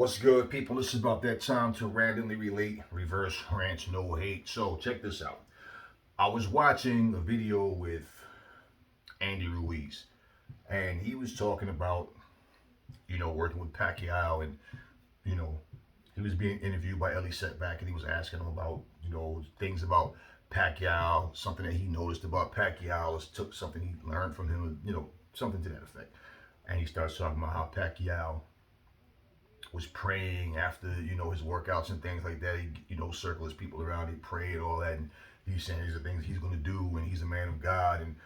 What's good, people? This is about that time to randomly relate, reverse rants, no hate. So, check this out. I was watching a video with Andy Ruiz, and he was talking about, working with Pacquiao, and, you know, he was being interviewed by Ellie Setback, and he was asking him about, things about Pacquiao, something that he noticed about Pacquiao, took something he learned from him, something to that effect. And he starts talking about how Pacquiao was praying after his workouts and things like that. He circle his people around. He pray and all that, and he's saying these are things he's going to do, and he's a man of God. And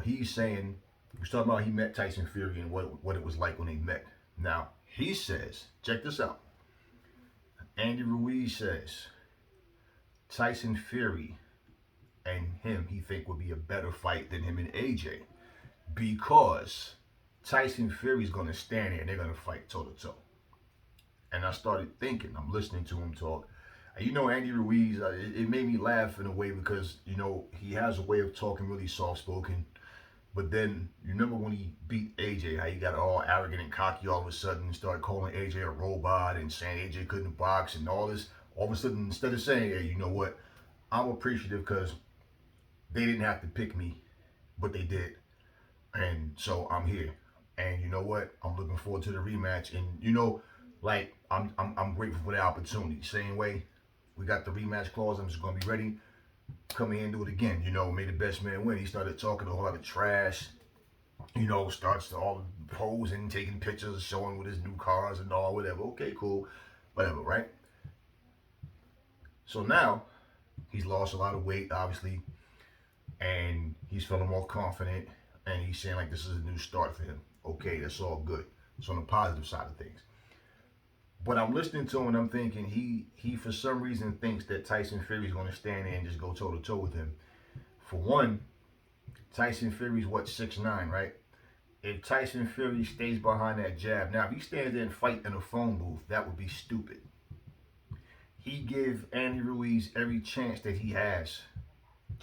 he's saying he was talking about he met Tyson Fury and what it was like when they met. Now he says, check this out. Andy Ruiz says Tyson Fury and him he think would be a better fight than him and AJ because Tyson Fury's going to stand there and they're going to fight toe to toe. And I started thinking, I'm listening to him talk. And Andy Ruiz, it made me laugh in a way because, he has a way of talking really soft spoken. But then, you remember when he beat AJ, how he got all arrogant and cocky all of a sudden and started calling AJ a robot and saying AJ couldn't box and all this. All of a sudden, instead of saying, hey, you know what, I'm appreciative because they didn't have to pick me, but they did. And so I'm here. And you know what, I'm looking forward to the rematch. And like I'm grateful for the opportunity. Same way we got the rematch clause. I'm just gonna be ready. Come in and do it again. May the best man win. He started talking a whole lot of trash. Starts to all posing, taking pictures, showing with his new cars and all whatever. Okay, cool, whatever, right? So now he's lost a lot of weight, obviously, and he's feeling more confident. And he's saying like this is a new start for him. Okay, that's all good. It's on the positive side of things. But I'm listening to him and I'm thinking he for some reason thinks that Tyson Fury is going to stand there and just go toe to toe with him. For one, Tyson Fury's 6'9", right? If Tyson Fury stays behind that jab, now if he stands there and fight in a phone booth, that would be stupid. He give Andy Ruiz every chance that he has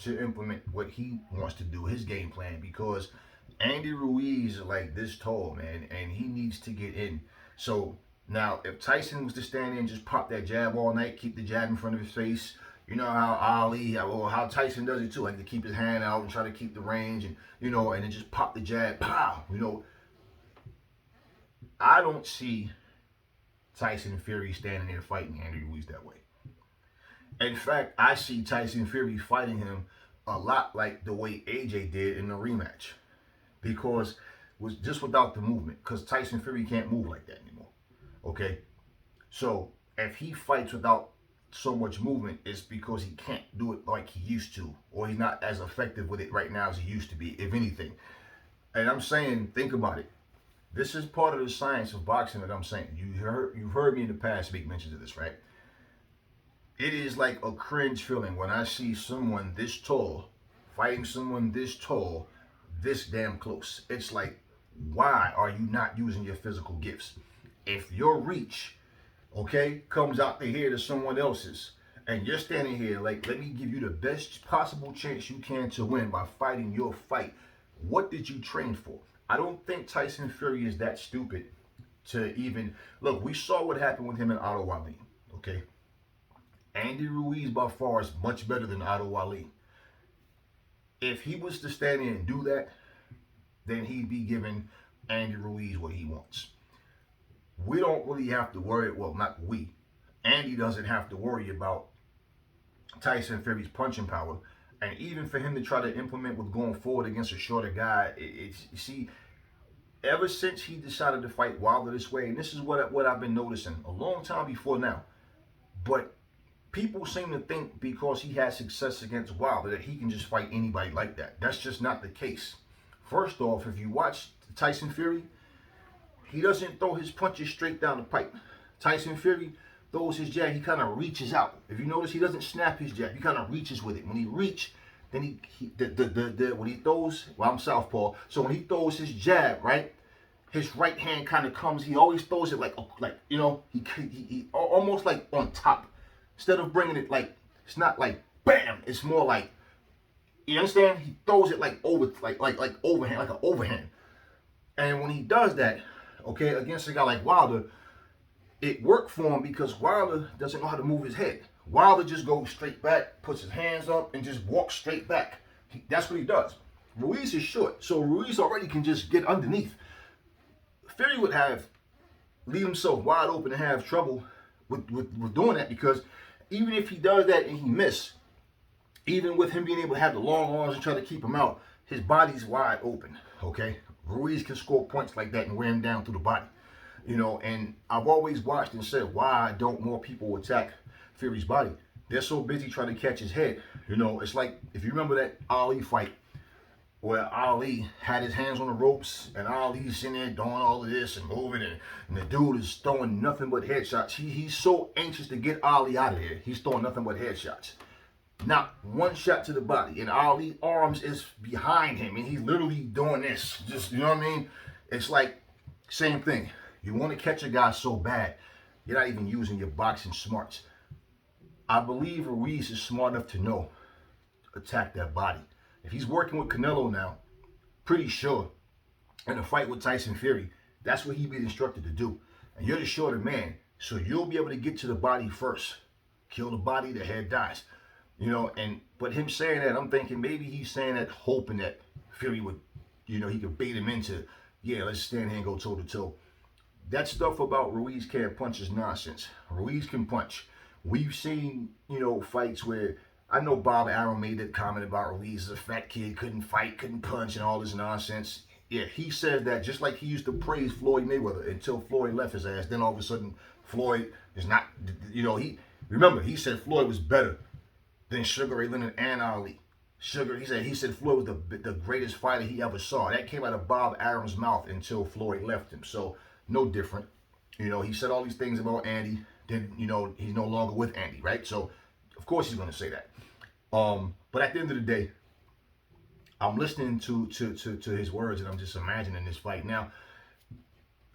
to implement what he wants to do, his game plan, because Andy Ruiz is like this tall, man, and he needs to get in. So now, if Tyson was to stand there and just pop that jab all night, keep the jab in front of his face, you know how how Tyson does it too, like to keep his hand out and try to keep the range, and and then just pop the jab, pow. I don't see Tyson Fury standing there fighting Andy Ruiz that way. In fact, I see Tyson Fury fighting him a lot like the way AJ did in the rematch, because was just without the movement, because Tyson Fury can't move like that anymore. Okay, so if he fights without so much movement, it's because he can't do it like he used to, or he's not as effective with it right now as he used to be, if anything. And I'm saying, think about it. This is part of the science of boxing that I'm saying. You've heard me in the past make mentions of this, right? It is like a cringe feeling when I see someone this tall fighting someone this tall, this damn close. It's like, why are you not using your physical gifts? If your reach, okay, comes out to here to someone else's, and you're standing here like, let me give you the best possible chance you can to win by fighting your fight, what did you train for? I don't think Tyson Fury is that stupid to even, look, we saw what happened with him and Otto Wallin, okay? Andy Ruiz by far is much better than Otto Wallin. If he was to stand there and do that, then he'd be giving Andy Ruiz what he wants. We don't really have to worry, well, not we. Andy doesn't have to worry about Tyson Fury's punching power. And even for him to try to implement with going forward against a shorter guy, you see, ever since he decided to fight Wilder this way, and this is what I've been noticing a long time before now, but people seem to think because he had success against Wilder that he can just fight anybody like that. That's just not the case. First off, if you watch Tyson Fury, he doesn't throw his punches straight down the pipe. Tyson Fury throws his jab, he kind of reaches out. If you notice, he doesn't snap his jab. He kind of reaches with it. When he reach, then when he throws, well, I'm southpaw, so when he throws his jab, right, his right hand kind of comes. He always throws it like he almost like on top. Instead of bringing it like, it's not like bam. It's more like, you understand? He throws it like over, like overhand, like an overhand. And when he does that, okay, against a guy like Wilder, it worked for him because Wilder doesn't know how to move his head. Wilder just goes straight back, puts his hands up, and just walks straight back. That's what he does. Ruiz is short, so Ruiz already can just get underneath. Fury would leave himself wide open and have trouble with doing that, because even if he does that and he miss, even with him being able to have the long arms and try to keep him out, his body's wide open, okay? Ruiz can score points like that and wear him down through the body. And I've always watched and said, why don't more people attack Fury's body? They're so busy trying to catch his head. It's like, if you remember that Ali fight where Ali had his hands on the ropes and Ali's in there doing all of this and moving, and the dude is throwing nothing but headshots. He's so anxious to get Ali out of there. He's throwing nothing but headshots. Not one shot to the body, and Ali's arms is behind him, and he's literally doing this. Just, you know what I mean? It's like, same thing. You want to catch a guy so bad, you're not even using your boxing smarts. I believe Ruiz is smart enough to know, attack that body. If he's working with Canelo now, pretty sure, in a fight with Tyson Fury, that's what he'd be instructed to do. And you're the shorter man, so you'll be able to get to the body first. Kill the body, the head dies. But him saying that, I'm thinking maybe he's saying that hoping that Fury would, he could bait him into, yeah, let's stand here and go toe to toe. That stuff about Ruiz can't punch is nonsense. Ruiz can punch. We've seen, fights where, I know Bob Arum made that comment about Ruiz as a fat kid, couldn't fight, couldn't punch, and all this nonsense. Yeah, he said that just like he used to praise Floyd Mayweather until Floyd left his ass. Then all of a sudden, Floyd is not, he said Floyd was better than Sugar Ray Leonard and Ali. He said Floyd was the greatest fighter he ever saw. That came out of Bob Arum's mouth until Floyd left him. So, no different. He said all these things about Andy. Then, he's no longer with Andy, right? So, of course he's going to say that. But at the end of the day, I'm listening to his words, and I'm just imagining this fight. Now,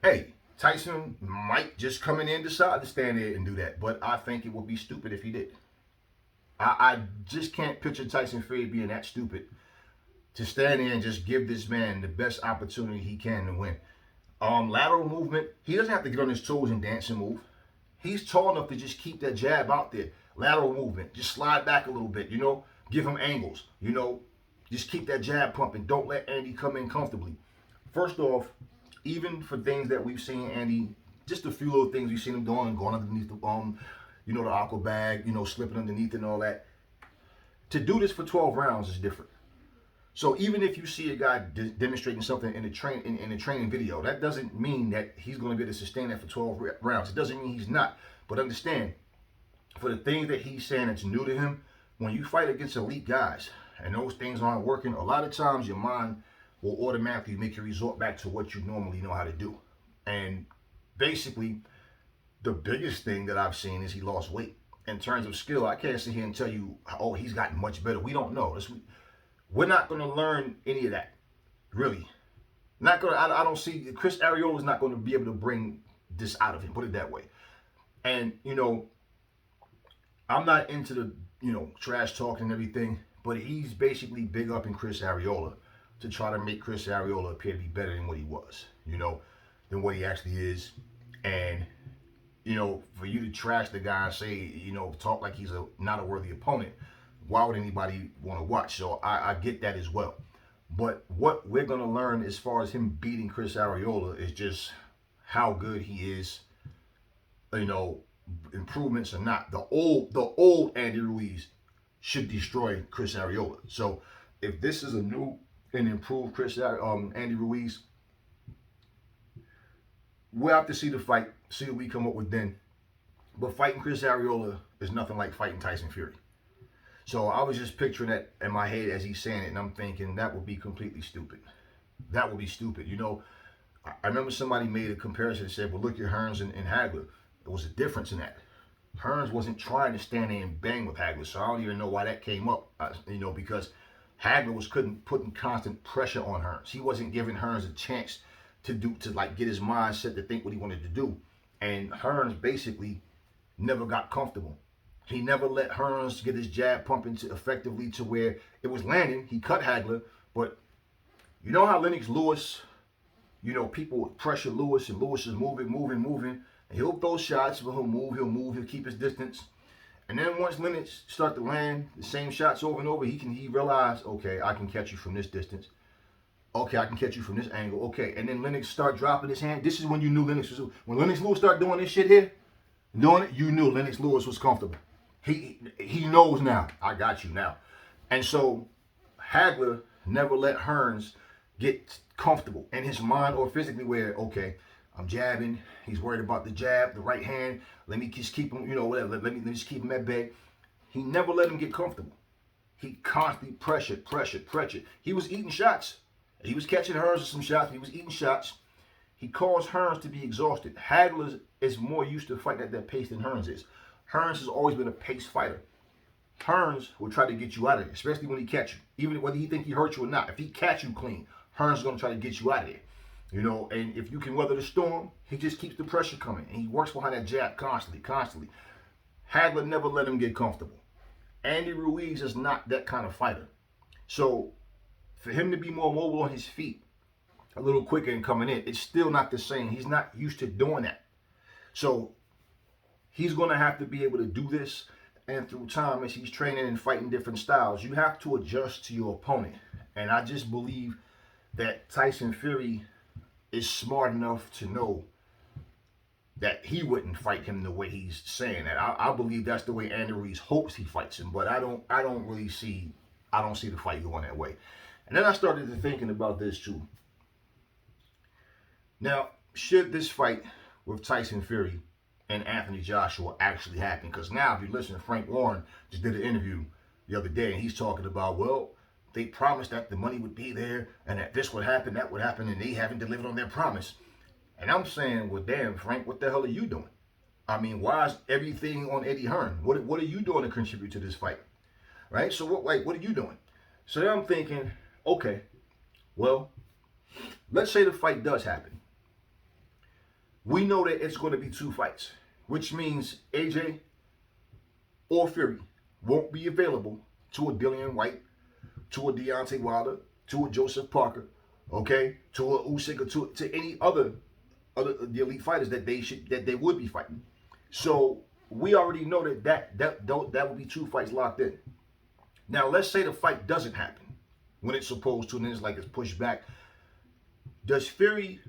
hey, Tyson might just come in and decide to stand there and do that, but I think it would be stupid if he did. I just can't picture Tyson Fury being that stupid to stand there and just give this man the best opportunity he can to win. Lateral movement, he doesn't have to get on his toes and dance and move. He's tall enough to just keep that jab out there. Lateral movement, just slide back a little bit, give him angles, just keep that jab pumping. Don't let Andy come in comfortably. First off, even for things that we've seen Andy, just a few little things we've seen him doing, going underneath the the aqua bag, slipping underneath and all that. To do this for 12 rounds is different. So even if you see a guy demonstrating something in a training video, that doesn't mean that he's going to be able to sustain that for 12 rounds. It doesn't mean he's not. But understand, for the things that he's saying that's new to him, when you fight against elite guys and those things aren't working, a lot of times your mind will automatically make you resort back to what you normally know how to do. And basically, the biggest thing that I've seen is he lost weight. In terms of skill, I can't sit here and tell you, oh, he's gotten much better. We don't know. We're not going to learn any of that, really. Not going. I don't see Chris Ariola's not going to be able to bring this out of him. Put it that way. And I'm not into the trash talking and everything, but he's basically big up in Chris Ariola to try to make Chris Ariola appear to be better than what he was, than what he actually is. And for you to trash the guy and say, talk like he's not a worthy opponent, why would anybody want to watch? So I get that as well. But what we're going to learn as far as him beating Chris Ariola is just how good he is, improvements or not. The old Andy Ruiz should destroy Chris Ariola. So if this is a new and improved Andy Ruiz, we'll have to see the fight, see what we come up with then. But fighting Chris Ariola is nothing like fighting Tyson Fury. So I was just picturing that in my head as he's saying it, and I'm thinking that would be completely stupid. That would be stupid. I remember somebody made a comparison and said, well, look at Hearns and Hagler. There was a difference in that. Hearns wasn't trying to stand there and bang with Hagler, so I don't even know why that came up, because Hagler was putting constant pressure on Hearns. He wasn't giving Hearns a chance to get his mindset to think what he wanted to do. And Hearns basically never got comfortable. He never let Hearns get his jab pumping effectively to where it was landing. He cut Hagler, but how Lennox Lewis, people would pressure Lewis, and Lewis is moving. And he'll throw shots, but he'll keep his distance. And then once Lennox start to land the same shots over and over, he realize, okay, I can catch you from this distance. Okay, I can catch you from this angle. Okay, and then Lennox start dropping his hand. This is when you knew Lennox was. When Lennox Lewis start doing this shit here, doing it, you knew Lennox Lewis was comfortable. He knows now. I got you now. And so Hagler never let Hearns get comfortable in his mind or physically where, okay, I'm jabbing. He's worried about the jab, the right hand. Let me just keep him, whatever. Let me just keep him at bay. He never let him get comfortable. He constantly pressured. He was eating shots. He was catching Hearns with some shots. He was eating shots. He caused Hearns to be exhausted. Hagler is more used to fighting at that pace than Hearns is. Hearns has always been a pace fighter. Hearns will try to get you out of there, especially when he catch you. Even whether he think he hurt you or not. If he catch you clean, Hearns is going to try to get you out of there. And if you can weather the storm, he just keeps the pressure coming. And he works behind that jab constantly. Hagler never let him get comfortable. Andy Ruiz is not that kind of fighter. So for him to be more mobile on his feet, a little quicker and coming in, it's still not the same. He's not used to doing that. So he's going to have to be able to do this. And through time, as he's training and fighting different styles, you have to adjust to your opponent. And I just believe that Tyson Fury is smart enough to know that he wouldn't fight him the way he's saying that. I believe that's the way Andy Ruiz hopes he fights him, but I don't see the fight going that way. And then I started to thinking about this too. Now, should this fight with Tyson Fury and Anthony Joshua actually happen? Because now, if you listen, Frank Warren just did an interview the other day, and he's talking about, well, they promised that the money would be there and that this would happen, that would happen, and they haven't delivered on their promise. And I'm saying, well, damn, Frank, what the hell are you doing? I mean, why is everything on Eddie Hearn? What are you doing to contribute to this fight? Right? So what are you doing? So then I'm thinking, okay, well, let's say the fight does happen. We know that it's going to be 2 fights, which means AJ or Fury won't be available to a Dillian White, to a Deontay Wilder, to a Joseph Parker, okay, to a Usyk, or to any other the elite fighters that they would be fighting. So we already know that would be 2 fights locked in. Now let's say the fight doesn't happen when it's supposed to, and then it's pushed back. Does Fury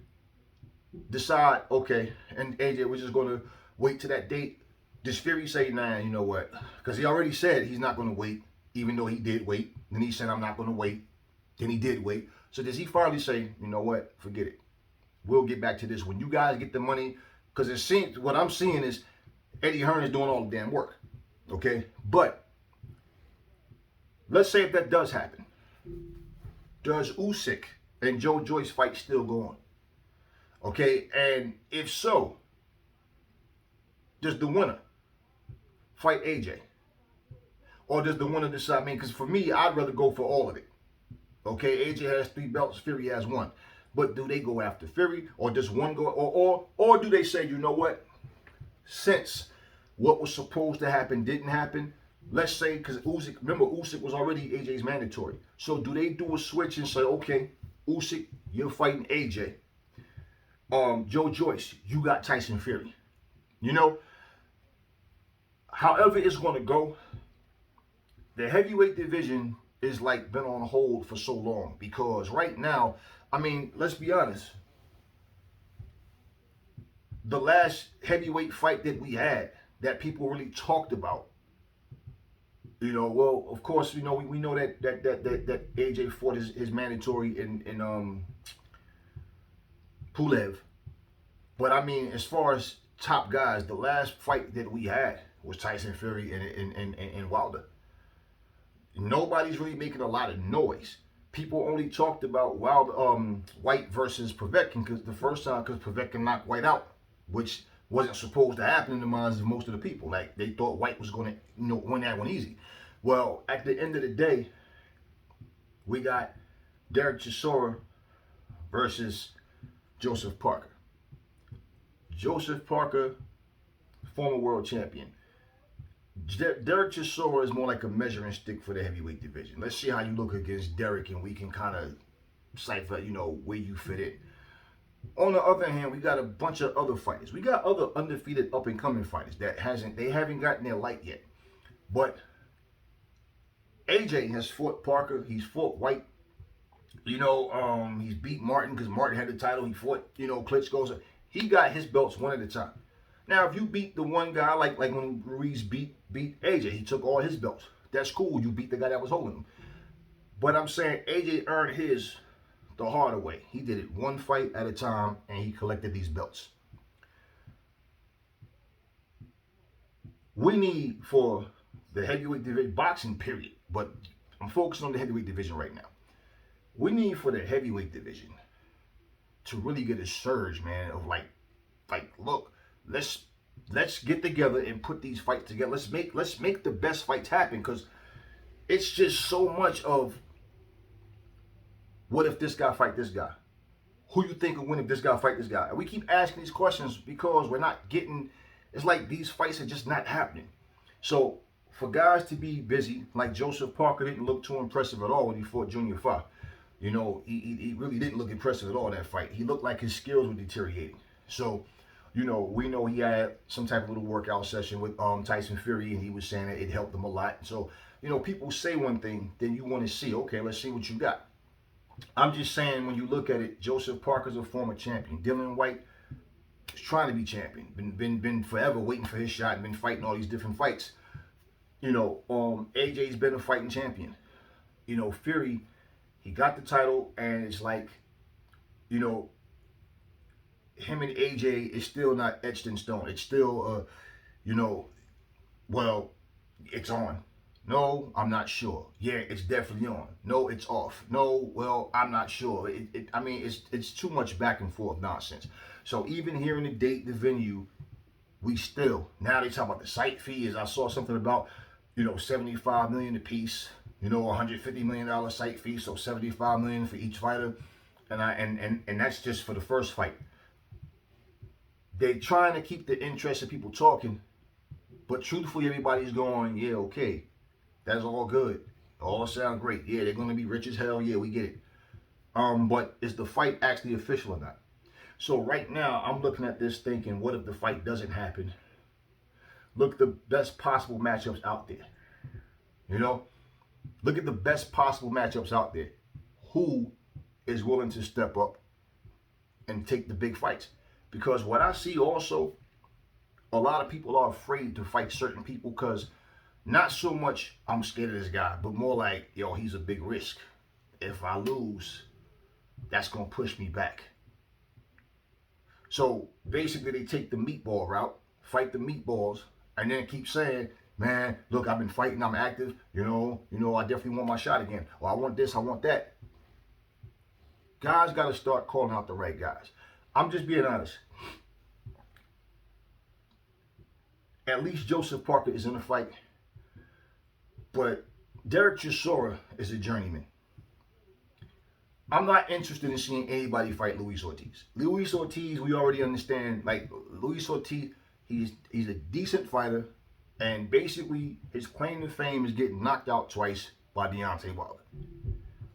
decide, okay, and AJ, we're just going to wait to that date? Does Fury say, nah, you know what? Because he already said he's not going to wait, even though he did wait. Then he said, I'm not going to wait. Then he did wait. So does he finally say, you know what? Forget it. We'll get back to this when you guys get the money. Because it seems, what I'm seeing is Eddie Hearn is doing all the damn work. Okay? But let's say if that does happen, does Usyk and Joe Joyce fight still go on? Okay? And if so, does the winner fight AJ? Or does the winner decide? I mean, because for me, I'd rather go for all of it. Okay, AJ has 3 belts, Fury has 1. But do they go after Fury, or does one go, or do they say, you know what? Since what was supposed to happen didn't happen, let's say, because Usyk, remember, Usyk was already AJ's mandatory. So do they do a switch and say, okay, Usyk, you're fighting AJ. Joe Joyce, you got Tyson Fury. However it's going to go, the heavyweight division is been on hold for so long, because right now, I mean, let's be honest, the last heavyweight fight that we had that people really talked about, well, of course, we know that AJ fought his mandatory in Pulev. But I mean, as far as top guys, the last fight that we had was Tyson Fury and Wilder. Nobody's really making a lot of noise. People only talked about White versus Povetkin because Povetkin knocked White out, which wasn't supposed to happen in the minds of most of the people. They thought White was going to win that one easy. Well, at the end of the day, we got Derek Chisora versus Joseph Parker. Joseph Parker, former world champion. Derek Chisora is more like a measuring stick for the heavyweight division. Let's see how you look against Derek, and we can kind of cipher, where you fit in. On the other hand, we got a bunch of other fighters. We got other undefeated up and coming fighters that they haven't gotten their light yet. But AJ has fought Parker. He's fought White. He's beat Martin because Martin had the title. He fought, Klitschko. So he got his belts one at a time. Now, if you beat the one guy, like when Ruiz beat AJ, he took all his belts. That's cool. You beat the guy that was holding him. But I'm saying AJ earned his the harder way. He did it one fight at a time, and he collected these belts. We need for the heavyweight division, boxing period, but I'm focusing on the heavyweight division right now. We need for the heavyweight division to really get a surge, man, of look, let's get together and put these fights together. Let's make the best fights happen, because it's just so much of what if this guy fight this guy? Who you think will win if this guy fight this guy? And we keep asking these questions because we're not getting, it's like these fights are just not happening. So for guys to be busy, like Joseph Parker didn't look too impressive at all when he fought Junior Fa. He really didn't look impressive at all in that fight. He looked like his skills were deteriorating. So, we know he had some type of little workout session with Tyson Fury, and he was saying that it helped him a lot. So, people say one thing, then you want to see, okay, let's see what you got. I'm just saying, when you look at it, Joseph Parker's a former champion. Dylan White is trying to be champion. Been forever waiting for his shot and been fighting all these different fights. AJ's been a fighting champion. Fury, he got the title, and it's like, him and AJ is still not etched in stone. It's still, well, it's on. No, I'm not sure. Yeah, it's definitely on. No, it's off. No, well, I'm not sure. It's too much back and forth nonsense. So even here in the date, the venue, we still, now they talk about the site fees. I saw something about, $75 million a piece, $150 million site fee, so $75 million for each fighter. And that's just for the first fight. They're trying to keep the interest of people talking, but truthfully, everybody's going, yeah, okay. That's all good. All sound great. Yeah, they're going to be rich as hell. Yeah, we get it. But is the fight actually official or not? So right now, I'm looking at this thinking, what if the fight doesn't happen? Look at the best possible matchups out there. Look at the best possible matchups out there. Who is willing to step up and take the big fights? Because what I see also, a lot of people are afraid to fight certain people because not so much I'm scared of this guy, but more like, yo, he's a big risk. If I lose, that's going to push me back. So basically they take the meatball route, fight the meatballs, and then keep saying, man, look, I've been fighting, I'm active, I definitely want my shot again. Or I want this, I want that. Guys got to start calling out the right guys. I'm just being honest. At least Joseph Parker is in the fight. But Derek Chisora is a journeyman. I'm not interested in seeing anybody fight Luis Ortiz. Luis Ortiz, we already understand, Luis Ortiz, he's a decent fighter, and basically his claim to fame is getting knocked out twice by Deontay Wilder.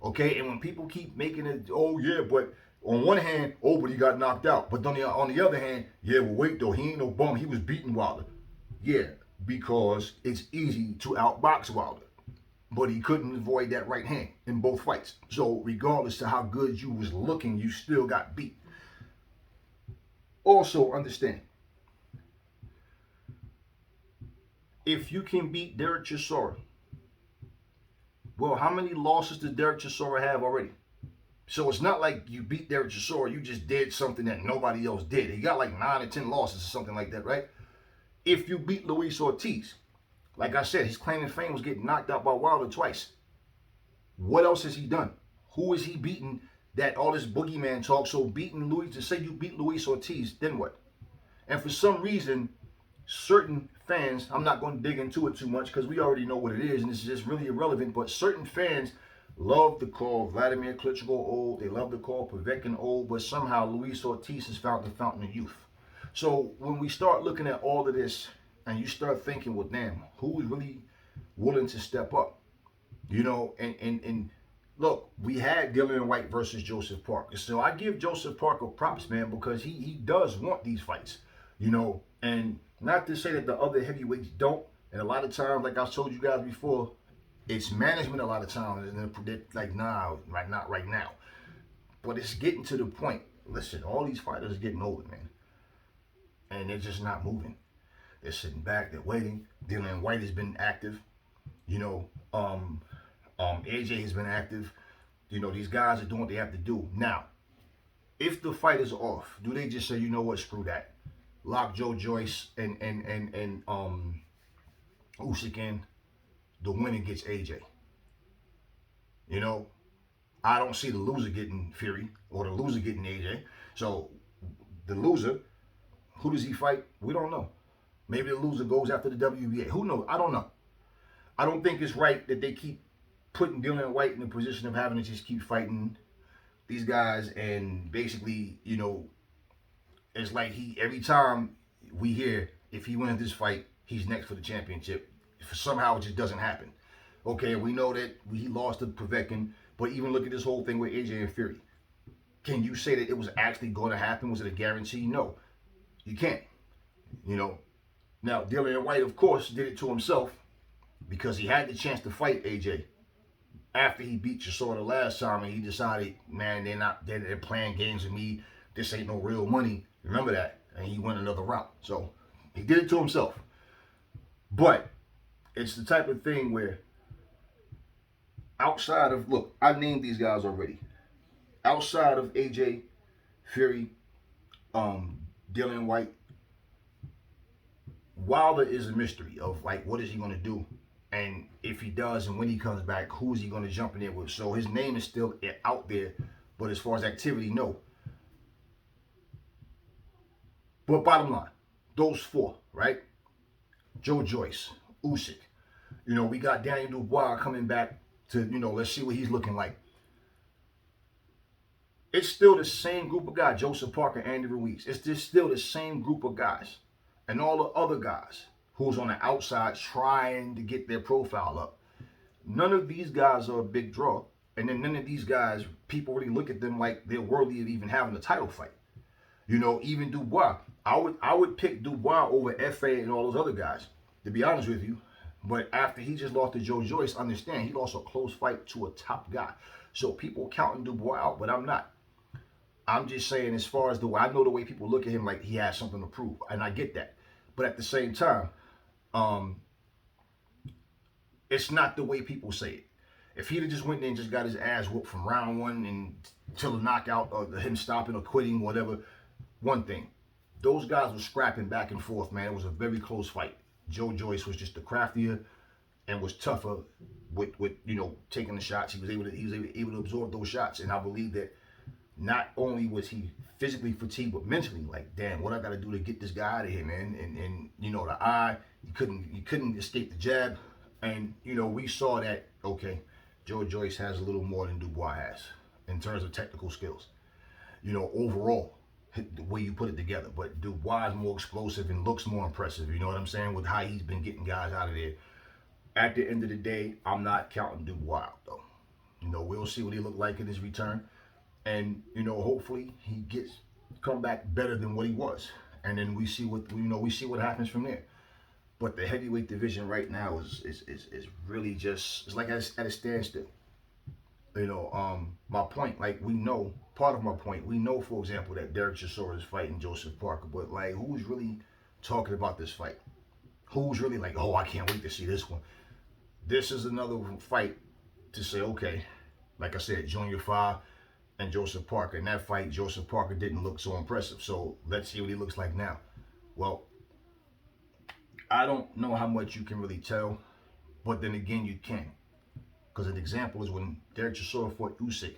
Okay, and when people keep making it, oh yeah, but on one hand, oh, but he got knocked out. But on the other hand, yeah, well, wait though, he ain't no bum. He was beating Wilder. Yeah, because it's easy to outbox Wilder. But he couldn't avoid that right hand in both fights. So regardless of how good you was looking, you still got beat. Also understand, if you can beat Derek Chisora, well, how many losses does Derek Chisora have already? So it's not like you beat Derek Chisora, you just did something that nobody else did. He got like 9 or 10 losses or something like that, right? If you beat Luis Ortiz, like I said, his claim to fame was getting knocked out by Wilder twice. What else has he done? Who is he beating that all this boogeyman talk? So beating Luis, to say you beat Luis Ortiz, then what? And for some reason, certain fans, I'm not going to dig into it too much because we already know what it is and it's just really irrelevant, but certain fans love to call Vladimir Klitschko old. They love to call Povetkin old, but somehow Luis Ortiz has found the fountain of youth. So when we start looking at all of this and you start thinking, well, damn, who is really willing to step up? And look, we had Dillian White versus Joseph Parker. So I give Joseph Parker props, man, because he does want these fights, and not to say that the other heavyweights don't. And a lot of times, like I told you guys before, it's management a lot of times, and they're like, nah, right, not right now. But it's getting to the point. Listen, all these fighters are getting older, man, and they're just not moving. They're sitting back, they're waiting. Dillian White has been active, you know. AJ has been active. These guys are doing what they have to do. Now, if the fight is off, do they just say, you know what, screw that? Lock Joe Joyce and Usyk in, the winner gets AJ. You know, I don't see the loser getting Fury or the loser getting AJ. So the loser, who does he fight? We don't know. Maybe the loser goes after the WBA. Who knows? I don't know. I don't think it's right that they keep putting Dillian White in the position of having to just keep fighting these guys, and basically, it's like every time we hear if he wins this fight, he's next for the championship. Somehow it just doesn't happen. Okay, we know that he lost to Povetkin, but even look at this whole thing with AJ and Fury. Can you say that it was actually going to happen? Was it a guarantee? No, you can't. You know. Now Dillian White, of course, did it to himself because he had the chance to fight AJ after he beat Chisora the last time, and he decided, man, they're playing games with me. This ain't no real money. Remember that, and he went another route. So he did it to himself. But it's the type of thing where outside of, look, I named these guys already. Outside of AJ, Fury, Dillian White, Wilder is a mystery of like what is he gonna do, and if he does, and when he comes back, who is he gonna jump in there with? So his name is still out there, but as far as activity, no. But bottom line, those four, right? Joe Joyce, Usyk. We got Daniel Dubois coming back to, let's see what he's looking like. It's still the same group of guys, Joseph Parker, Andy Ruiz. It's just still the same group of guys. And all the other guys who's on the outside trying to get their profile up. None of these guys are a big draw. And then none of these guys, people really look at them like they're worthy of even having a title fight. Even Dubois. I would pick Dubois over FA and all those other guys, to be honest with you. But after he just lost to Joe Joyce, understand he lost a close fight to a top guy. So people counting Dubois out, but I'm not. I'm just saying, as far as I know the way people look at him, like he has something to prove, and I get that. But at the same time, it's not the way people say it. If he'd have just went there and just got his ass whooped from round one and till a knockout, or him stopping or quitting, whatever, one thing. Those guys were scrapping back and forth, man. It was a very close fight. Joe Joyce was just the craftier and was tougher with taking the shots. He was able to absorb those shots, and I believe that not only was he physically fatigued, but mentally, like, damn, what I got to do to get this guy out of here, man. And the eye, you couldn't escape the jab, and we saw that. Okay, Joe Joyce has a little more than Dubois has in terms of technical skills. Overall, the way you put it together. But Dubois is more explosive and looks more impressive. You know what I'm saying? With how he's been getting guys out of there. At the end of the day, I'm not counting Dubois out, though. We'll see what he looked like in his return. And, hopefully he come back better than what he was. And then we see what happens from there. But the heavyweight division right now is really just, it's like at a standstill. My point, like, part of my point, we know, for example, that Derek Chisora is fighting Joseph Parker, but like, who's really talking about this fight? Who's really like, oh, I can't wait to see this one? This is another fight to say, okay, like I said, Junior Fa and Joseph Parker. In that fight, Joseph Parker didn't look so impressive. So let's see what he looks like now. Well, I don't know how much you can really tell, but then again, you can. Because an example is when Derek Chisora fought Usyk.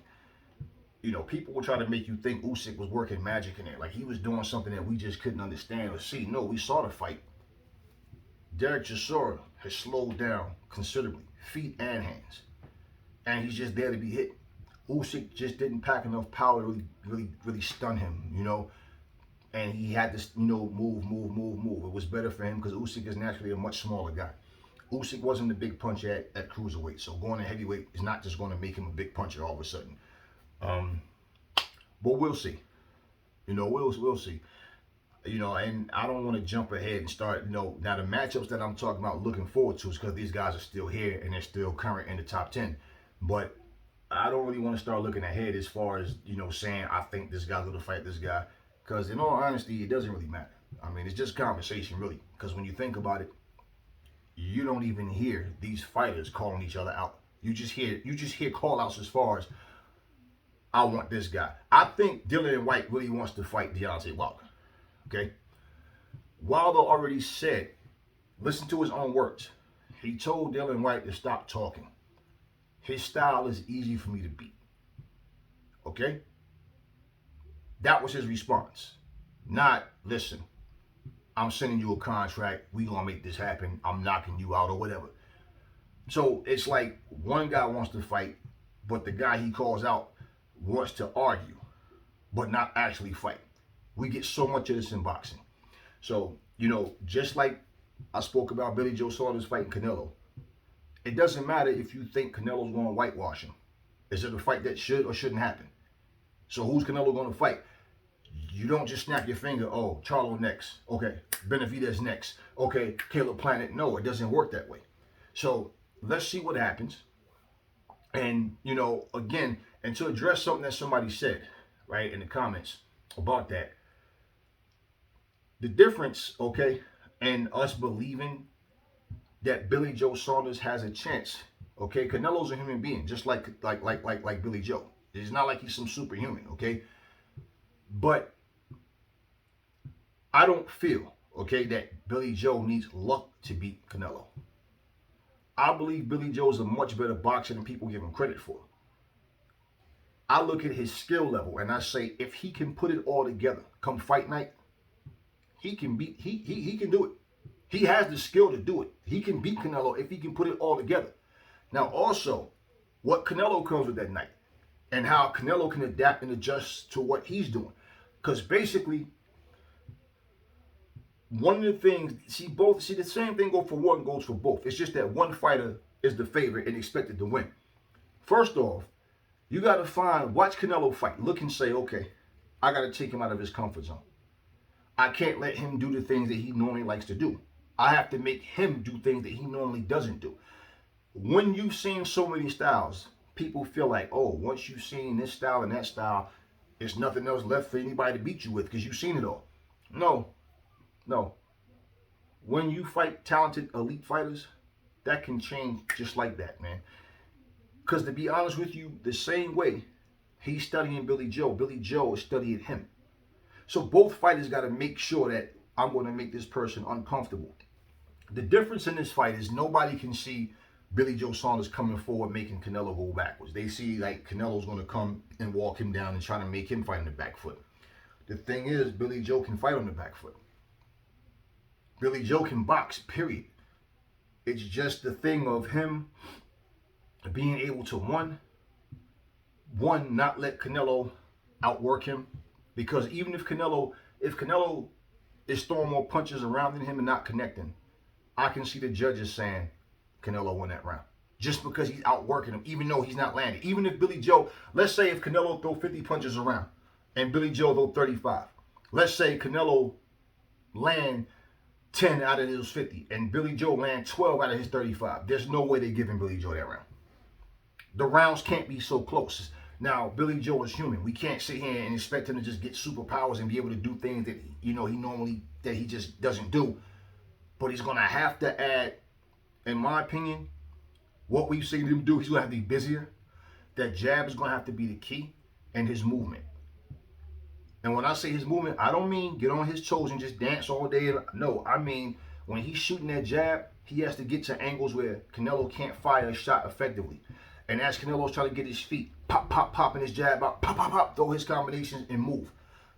People were trying to make you think Usyk was working magic in there. Like he was doing something that we just couldn't understand or see. No, we saw the fight. Derek Chisora has slowed down considerably, feet and hands. And he's just there to be hit. Usyk just didn't pack enough power to really stun him, And he had to, move. It was better for him because Usyk is naturally a much smaller guy. Usyk wasn't a big puncher at cruiserweight, so going to heavyweight is not just going to make him a big puncher all of a sudden. Um, but we'll see. We'll see. And I don't want to jump ahead and start. Now the matchups that I'm talking about, looking forward to, is because these guys are still here and they're still current in the top 10. But I don't really want to start looking ahead as far as saying I think this guy's going to fight this guy, because in all honesty, it doesn't really matter. I mean, it's just conversation, really. Because when you think about it, you don't even hear these fighters calling each other out. You just hear call outs as far as, I want this guy. I think Dillian Whyte really wants to fight Deontay Wilder. Okay? Wilder already said, listen to his own words. He told Dillian Whyte to stop talking. His style is easy for me to beat. Okay? That was his response. Not, listen, I'm sending you a contract. We gonna make this happen. I'm knocking you out or whatever. So it's like one guy wants to fight, but the guy he calls out wants to argue, but not actually fight. We get so much of this in boxing. So, just like I spoke about Billy Joe Saunders fighting Canelo, it doesn't matter if you think Canelo's going to whitewash him. Is it a fight that should or shouldn't happen? So who's Canelo going to fight? You don't just snap your finger, oh, Charlo next. Okay, Benavidez next. Okay, Caleb Plant. No, it doesn't work that way. So let's see what happens. And, again, and to address something that somebody said, right, in the comments about that, the difference, okay, and us believing that Billy Joe Saunders has a chance, okay? Canelo's a human being, just like Billy Joe. It's not like he's some superhuman, okay? But I don't feel, okay, that Billy Joe needs luck to beat Canelo. I believe Billy Joe is a much better boxer than people give him credit for. I look at his skill level and I say, if he can put it all together come fight night, he can do it. He has the skill to do it. He can beat Canelo if he can put it all together. Now also, what Canelo comes with that night and how Canelo can adapt and adjust to what he's doing. Because basically, one of the things, the same thing goes for one, goes for both. It's just that one fighter is the favorite and expected to win. First off, you got to watch Canelo fight. Look and say, okay, I got to take him out of his comfort zone. I can't let him do the things that he normally likes to do. I have to make him do things that he normally doesn't do. When you've seen so many styles, people feel like, oh, once you've seen this style and that style, there's nothing else left for anybody to beat you with because you've seen it all. No. When you fight talented elite fighters, that can change just like that, man. Because to be honest with you, the same way he's studying Billy Joe is studying him. So both fighters got to make sure that I'm going to make this person uncomfortable. The difference in this fight is nobody can see Billy Joe Saunders coming forward making Canelo go backwards. They see like Canelo's going to come and walk him down and try to make him fight on the back foot. The thing is, Billy Joe can fight on the back foot. Billy Joe can box, period. It's just the thing of him being able to, one, not let Canelo outwork him. Because even if Canelo is throwing more punches around than him and not connecting, I can see the judges saying Canelo won that round. Just because he's outworking him, even though he's not landing. Even if Billy Joe, let's say if Canelo throw 50 punches around and Billy Joe throw 35. Let's say Canelo land 10 out of those 50 and Billy Joe land 12 out of his 35. There's no way they're giving Billy Joe that round. The rounds can't be so close. Now, Billy Joe is human. We can't sit here and expect him to just get superpowers and be able to do things that he just doesn't do. But he's gonna have to add, in my opinion, what we've seen him do. He's gonna have to be busier. That jab is gonna have to be the key, and his movement. And when I say his movement, I don't mean get on his toes and just dance all day. No, I mean when he's shooting that jab, he has to get to angles where Canelo can't fire a shot effectively. And as Canelo's trying to get his feet, popping his jab out, pop, throw his combinations and move.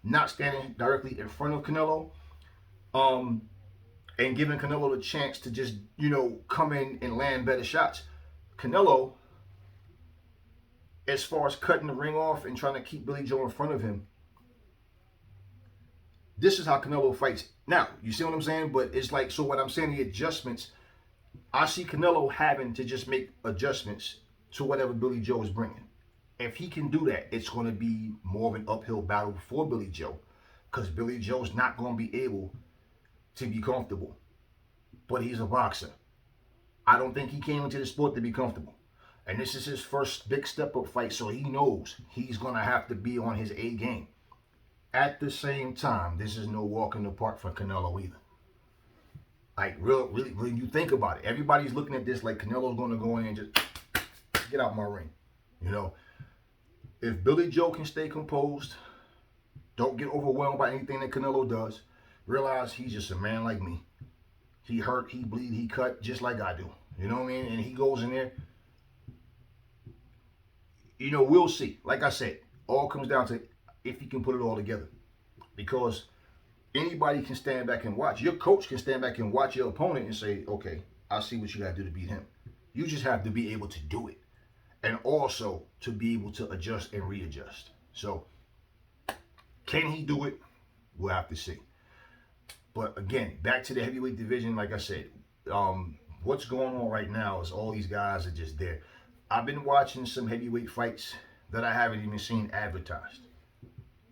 Not standing directly in front of Canelo, and giving Canelo the chance to just, come in and land better shots. Canelo, as far as cutting the ring off and trying to keep Billy Joe in front of him, this is how Canelo fights. Now, you see what I'm saying? But it's like, so what I'm saying, the adjustments I see Canelo having to just make adjustments to whatever Billy Joe is bringing. If he can do that, it's going to be more of an uphill battle for Billy Joe, because Billy Joe's not going to be able to be comfortable. But he's a boxer. I don't think he came into the sport to be comfortable. And this is his first big step up fight, so he knows he's going to have to be on his A game. At the same time, this is no walk in the park for Canelo either. Like, really, when you think about it, everybody's looking at this like Canelo's going to go in and just get out my ring. You know, if Billy Joe can stay composed, don't get overwhelmed by anything that Canelo does, realize he's just a man like me. He hurt, he bleed, he cut, just like I do. You know what I mean? And he goes in there. You know, we'll see. Like I said, all comes down to if he can put it all together. Because anybody can stand back and watch. Your coach can stand back and watch your opponent and say, okay, I see what you got to do to beat him. You just have to be able to do it. And also to be able to adjust and readjust. So, can he do it? We'll have to see. But again, back to the heavyweight division, like I said, what's going on right now is all these guys are just there. I've been watching some heavyweight fights that I haven't even seen advertised.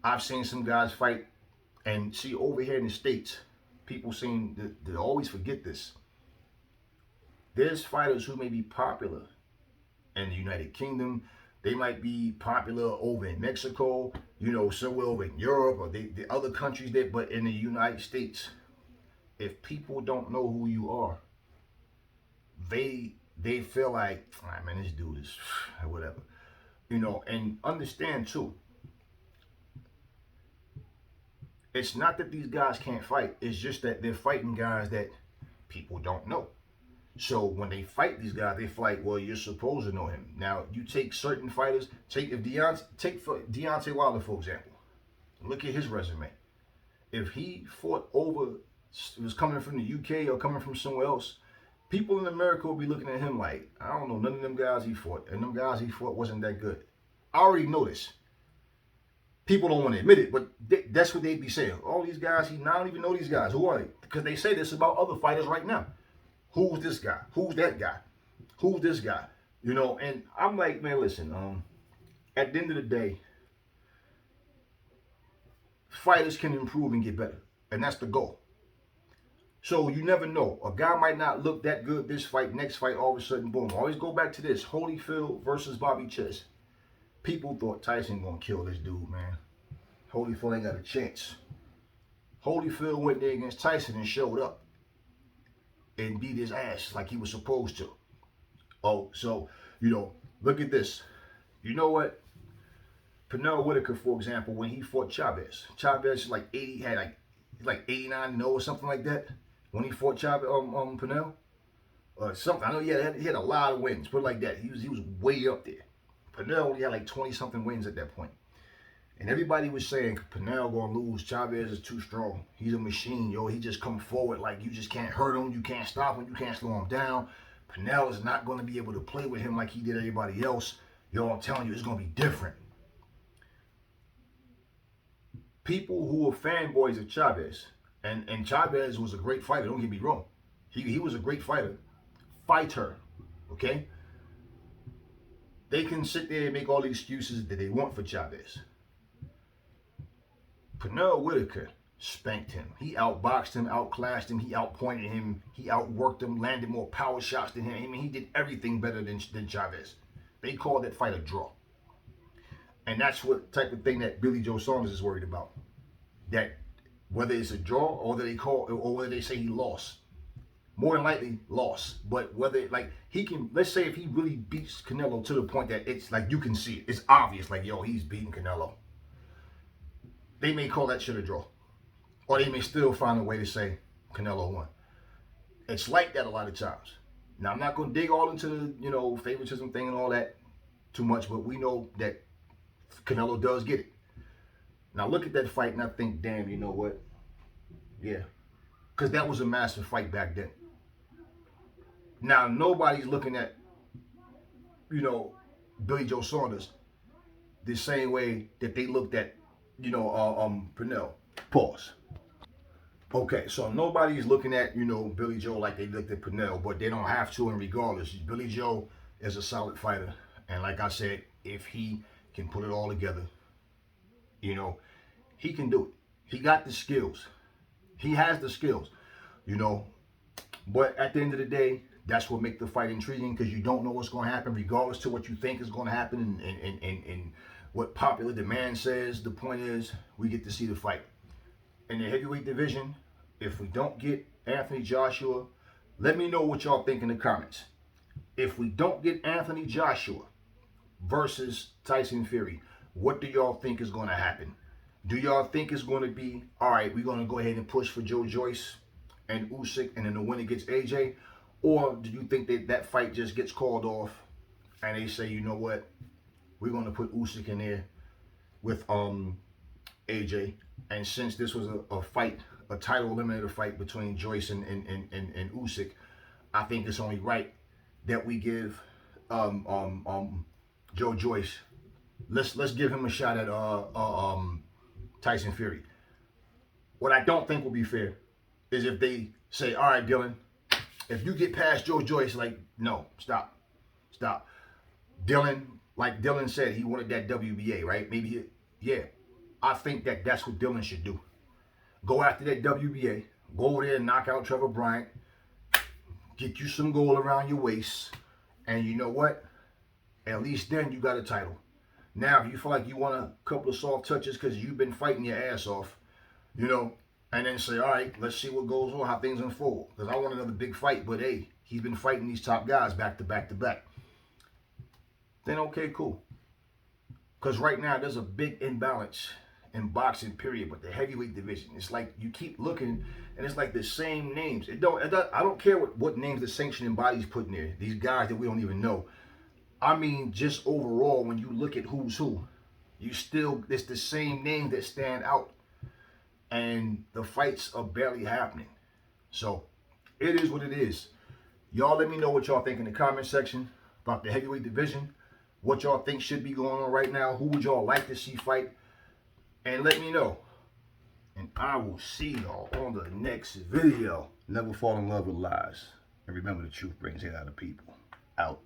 I've seen some guys fight, and see, over here in the States, people seem to always forget this. There's fighters who may be popular in the United Kingdom. They might be popular over in Mexico, you know, somewhere over in Europe or the other countries there. But in the United States, if people don't know who you are, they feel like, all right, man, this dude is whatever, you know. And understand too, it's not that these guys can't fight. It's just that they're fighting guys that people don't know. So when they fight these guys, they fight, well, you're supposed to know him. Now, you take certain fighters, take Deontay Wilder, for example. Look at his resume. If he fought over, was coming from the UK or coming from somewhere else, people in America will be looking at him like, I don't know, none of them guys he fought. And them guys he fought wasn't that good. I already know this. People don't want to admit it, but that's what they'd be saying. All these guys, I don't even know these guys. Who are they? Because they say this about other fighters right now. Who's this guy? Who's that guy? Who's this guy? You know, and I'm like, man, listen, at the end of the day, fighters can improve and get better. And that's the goal. So you never know. A guy might not look that good this fight, next fight, all of a sudden, boom. Always go back to this. Holyfield versus Bobby Chess. People thought Tyson gonna kill this dude, man. Holyfield ain't got a chance. Holyfield went there against Tyson and showed up and beat his ass like he was supposed to. Oh, so, you know, look at this. You know what? Pernell Whitaker, for example, when he fought Chavez like 80, had like 89-0 or something like that. When he fought Chavez, Pernell, something. I know he had a lot of wins, put it like that. He was way up there. Pernell only had like 20-something wins at that point. And everybody was saying, Pernell gonna lose. Chavez is too strong. He's a machine, yo. He just come forward like you just can't hurt him. You can't stop him. You can't slow him down. Pernell is not gonna be able to play with him like he did everybody else. Yo, I'm telling you, it's gonna be different. People who are fanboys of Chavez, and Chavez was a great fighter. Don't get me wrong. He was a great fighter. Okay? They can sit there and make all the excuses that they want for Chavez. Pernell Whitaker spanked him. He outboxed him, outclassed him, he outpointed him, he outworked him, landed more power shots than him. I mean, he did everything better than Chavez. They called that fight a draw. And that's what type of thing that Billy Joe Saunders is worried about. That whether it's a draw or whether they say he lost. More than likely lost. But whether, like, he can, let's say if he really beats Canelo to the point that it's like you can see it. It's obvious, like, yo, he's beating Canelo. They may call that shit a draw. Or they may still find a way to say Canelo won. It's like that a lot of times. Now, I'm not going to dig all into the, you know, favoritism thing and all that too much, but we know that Canelo does get it. Now, look at that fight and I think, damn, you know what? Yeah. Because that was a massive fight back then. Now, nobody's looking at, you know, Billy Joe Saunders the same way that they looked at, you know, Pernell. Pause. Okay, so nobody's looking at, Billy Joe like they looked at Pernell, but they don't have to, and regardless, Billy Joe is a solid fighter. And like I said, if he can put it all together, you know, he can do it. He got the skills. He has the skills, you know. But at the end of the day, that's what makes the fight intriguing because you don't know what's going to happen, regardless to what you think is going to happen and what popular demand says. The point is, we get to see the fight. In the heavyweight division, if we don't get Anthony Joshua, let me know what y'all think in the comments. If we don't get Anthony Joshua versus Tyson Fury, what do y'all think is going to happen? Do y'all think it's going to be, all right, we're going to go ahead and push for Joe Joyce and Usyk, and then the winner gets AJ? Or do you think that that fight just gets called off and they say, you know what, we're going to put Usyk in there with AJ? And since this was a fight, a title eliminator fight between Joyce and Usyk, I think it's only right that we give Joe Joyce. Let's give him a shot at Tyson Fury. What I don't think will be fair is if they say, all right, Dylan, if you get past Joe Joyce, like, no, stop. Dylan, like Dylan said, he wanted that WBA, right? Yeah. I think that that's what Dylan should do. Go after that WBA. Go over there and knock out Trevor Bryant. Get you some gold around your waist. And you know what? At least then you got a title. Now, if you feel like you want a couple of soft touches because you've been fighting your ass off, and then say, all right, let's see what goes on, how things unfold. Because I want another big fight, but hey, he's been fighting these top guys back to back to back. Then okay, cool. Because right now there's a big imbalance in boxing, period. But the heavyweight division, it's like you keep looking, and it's like the same names. I don't care what names the sanctioning bodies put in there. These guys that we don't even know. I mean, just overall, when you look at who's who, it's the same names that stand out. And the fights are barely happening. So it is what it is. Y'all let me know what y'all think in the comment section about the heavyweight division. What y'all think should be going on right now. Who would y'all like to see fight? And let me know. And I will see y'all on the next video. Never fall in love with lies. And remember, the truth brings it out of people. Out.